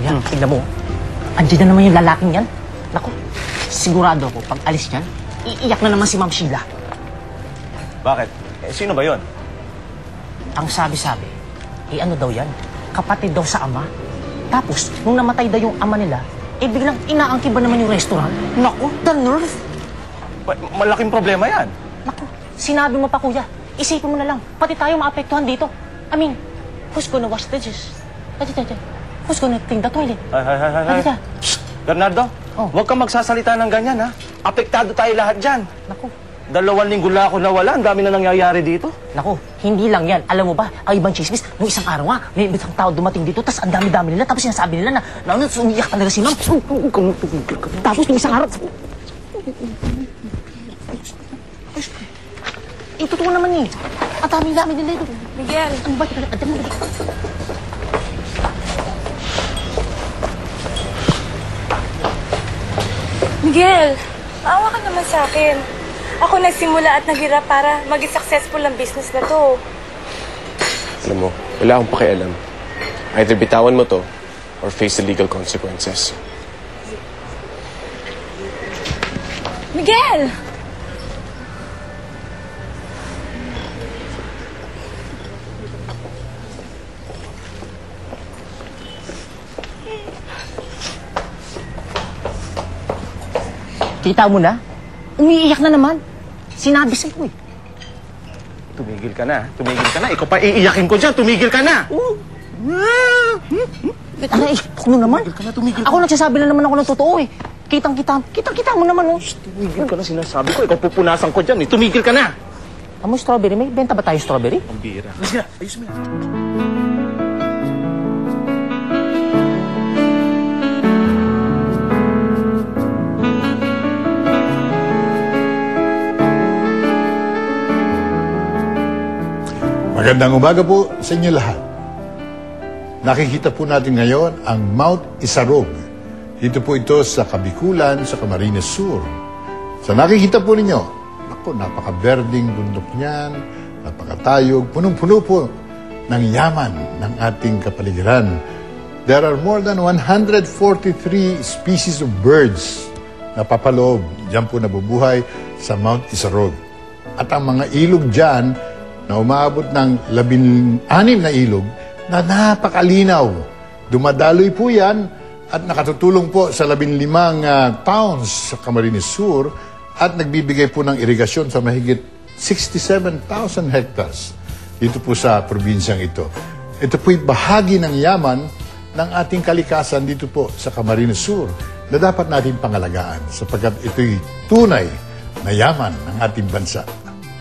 Yan, tignan mo. Andiyan na naman yung lalaking yan. Naku, sigurado ako, pag alis niyan, iiyak na naman si Ma'am Sheila. Bakit? Sino ba yon? Ang sabi-sabi, ano daw yan? Kapatid daw sa ama. Tapos, nung namatay daw yung ama nila, biglang inaangkin ba naman yung restaurant? Naku, the nerve! Malaking problema yan. Naku, sinabi mo pa, kuya. Isipin mo na lang, pati tayo maapektuhan dito. I mean, who's gonna wash the dishes? Who's gonna clean the toilet? Ay. Bernardo, huwag kang magsasalita ng ganyan, ha? Apektado tayo lahat dyan. Naku. 2 linggo na ako nawala. Ang dami na nangyayari dito. Naku, hindi lang yan. Alam mo ba, ang ibang chismis, nung isang araw nga, may isang tao dumating dito, tapos ang dami-dami nila, tapos sinasabi nila na umiyak talaga si Ma'am. Tapos nung isang araw... Totoo naman eh. Ang dami-dami nila ito. Miguel! Ano ba? Adan mo. Miguel! Maawa ka naman sa akin. Ako nagsimula at naghirap para maging successful ang business na to. Alam mo, wala akong pakialam. Either bitawan mo to or face the legal consequences. Miguel! Kita mo na? Umiiyak na naman. Sinabi sa'yo eh. Tumigil ka na. Tumigil ka na. Ikaw pa iiyakin ko dyan. Tumigil ka na. Aray, ano naman? Tumigil ka na, tumigil ka. Ako nagsasabi na naman ako ng totoo eh. Kitang-kita mo naman oh. Tumigil ka na, sinasabi ko. Ikaw pupunasan ko dyan eh. Tumigil ka na. Amo strawberry, may benta ba tayo strawberry? Ang bira. Ayos mo yan. Magandang umaga po sa inyo lahat. Nakikita po natin ngayon ang Mount Isarog. Dito po ito sa Kabikulan, sa Camarines Sur. Sa nakikita po ninyo, ako, napaka-berding bundok niyan, napakatayog, punong-puno po ng yaman ng ating kapaligiran. There are more than 143 species of birds na papaloob, diyan po nabubuhay sa Mount Isarog. At ang mga ilog diyan, na umaabot ng 16 na ilog na napakalinaw. Dumadaloy po yan at nakatutulong po sa 15 towns sa Camarines Sur at nagbibigay po ng irigasyon sa mahigit 67,000 hectares dito po sa probinsyang ito. Ito po'y bahagi ng yaman ng ating kalikasan dito po sa Camarines Sur na dapat natin pangalagaan sapagkat ito'y tunay na yaman ng ating bansa.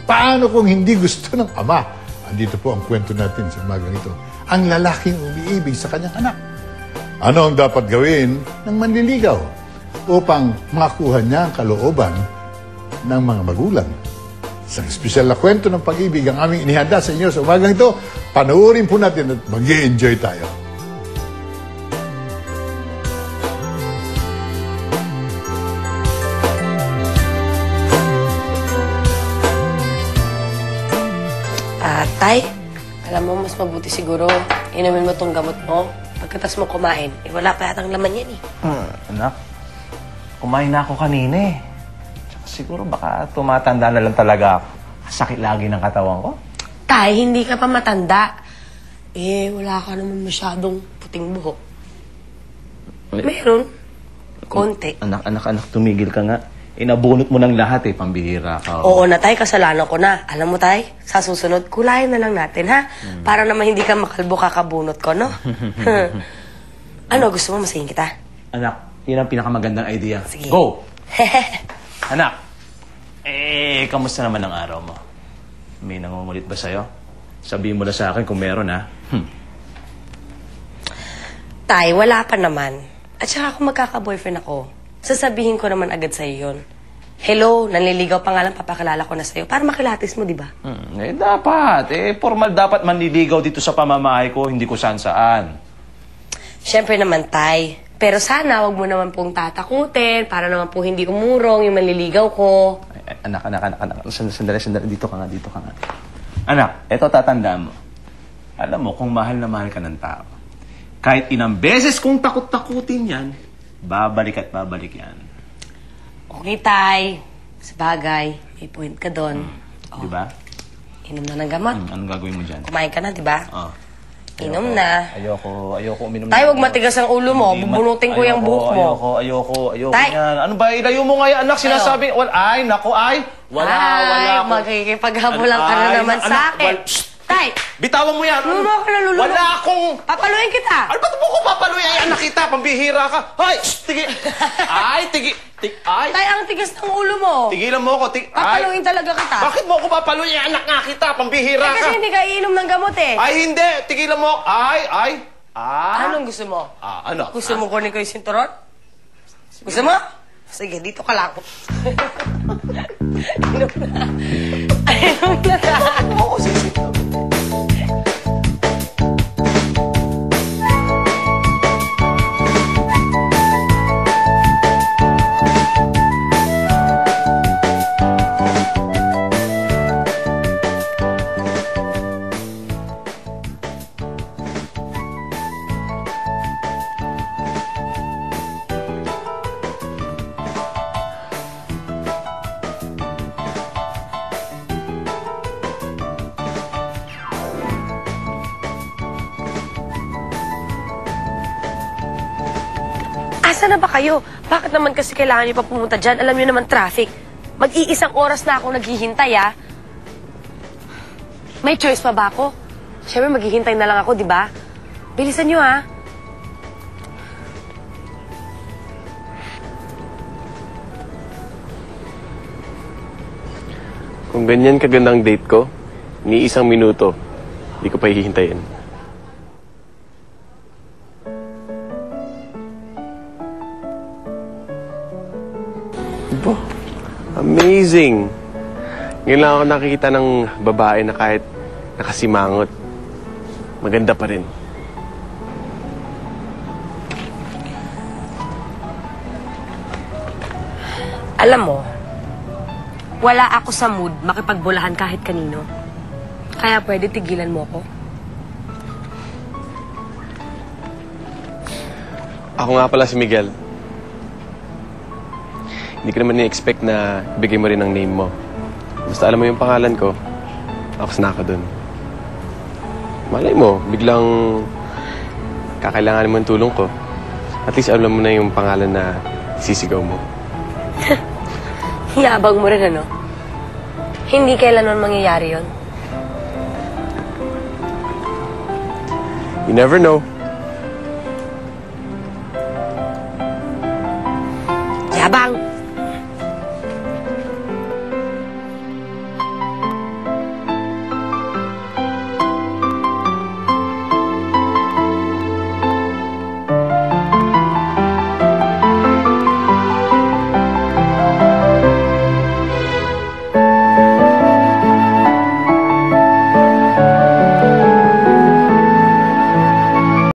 Paano kung hindi gusto ng ama? Andito po ang kwento natin sa umagang ito. Ang lalaking umiibig sa kanyang anak. Ano ang dapat gawin ng manliligaw upang makakuha niya ang kalooban ng mga magulang? Sa espesyal na kwento ng pag-ibig ang aming inihanda sa inyo sa umagang ito, panoorin po natin at mag-i-enjoy tayo. Tay, alam mo, mas mabuti siguro inumin mo tong gamot mo. Pagkatas mo kumain, wala pa yatang laman yan eh. Anak, kumain na ako kanina eh. Tsaka siguro baka tumatanda na lang talaga ako. Sakit lagi ng katawan ko. Tay, hindi ka pa matanda. Wala ka naman masyadong puting buhok. Meron. Konti. Anak, tumigil ka nga. Inabunot mo ng lahat eh, pambihira ka. Oo na, Tay, kasalanan ko na. Alam mo, Tay, sa susunod, kulayan na lang natin, ha? Para naman hindi ka makalbo kakabunot ko, no? Ano, gusto mo masayin kita? Anak, yun ang pinakamagandang idea. Sige. Go! Anak, kamusta naman ang araw mo? May nangungulit ba sa'yo? Sabihin mo na sa akin kung meron, ha? Tay, wala pa naman. At saka kung magkaka-boyfriend ako, sasabihin ko naman agad sa'yo yun. Hello, nanliligaw pa nga lang, papakilala ko na sa'yo. Para makilatis mo, di ba? Dapat. Formal dapat manliligaw dito sa pamamahay ko, hindi ko saan-saan. Siyempre naman, Tay. Pero sana, wag mo naman pong tatakutin, para naman po hindi umurong yung manliligaw ko. Anak. Sandali. Dito ka nga. Anak, eto tatandaan mo. Alam mo, kung mahal na mahal ka ng tao, Kahit inang beses kong takot-takutin yan, babalik at babalik yan. Okay, Tay. Sa bagay, may point ka doon. Di ba? Inom na ng gamot. Anong gagawin mo dyan? Kumain ka na, di ba? Oh. Inom na. Ayoko uminom. Tay, huwag matigas ang ulo mo. Bubunutin ko yung buhok mo. Ayoko Tay! yan. Ano ba, ilayo mo nga yan, anak, sinasabi. Ay, naku, ay. Wala Ay, ako. makikipaghabulan ka na Ay, naman anak, sa akin. Shh! Tay! Bitawan mo yan. Lululo ka na, lululo. Wala akong... Papaluin kita. Ano ba ito mo ko papaluin? Ay, anak kita, pambihira ka. Hoy, shh, tigi. Ay, ay. Tay, ang tigas ng ulo mo. Tigilan mo ako, ay. Papaluin talaga kita. Bakit mo ako papaluin? Ay, anak nga kita, pambihira Kasi ka. hindi ka iinom ng gamot eh. Ay, hindi. Tigilan mo. Ay. Anong gusto mo? Ano? Gusto mo kunin ko yung sinturon? Gusto mo? Sige, dito ka lang. Inom na. Inom na. Oo, sige. Asa na ba kayo? Bakit naman kasi kailangan niyo pa pumunta dyan? Alam niyo naman traffic. Mag-iisang oras na ako naghihintay, ah. May choice pa ba ako? Siyempre, maghihintay na lang ako, di ba? Bilisan niyo, ah. Kung ganyan kagandang date ko, ni isang minuto, hindi ko pa hihintayin. Diba? Amazing! Ngayon lang ako nakikita ng babae na kahit nakasimangot, maganda pa rin. Alam mo, wala ako sa mood makipagbulahan kahit kanino. Kaya pwede tigilan mo ko. Ako nga pala si Miguel. Hindi ko naman ni-expect na ibigay mo rin ang name mo. Basta alam mo yung pangalan ko, tapos na ako dun. Malay mo, biglang kakailanganin mo yung tulong ko. At least alam mo na yung pangalan na sisigaw mo. Yabang mo rin, ano? Hindi kailanman mangyayari yon. You never know.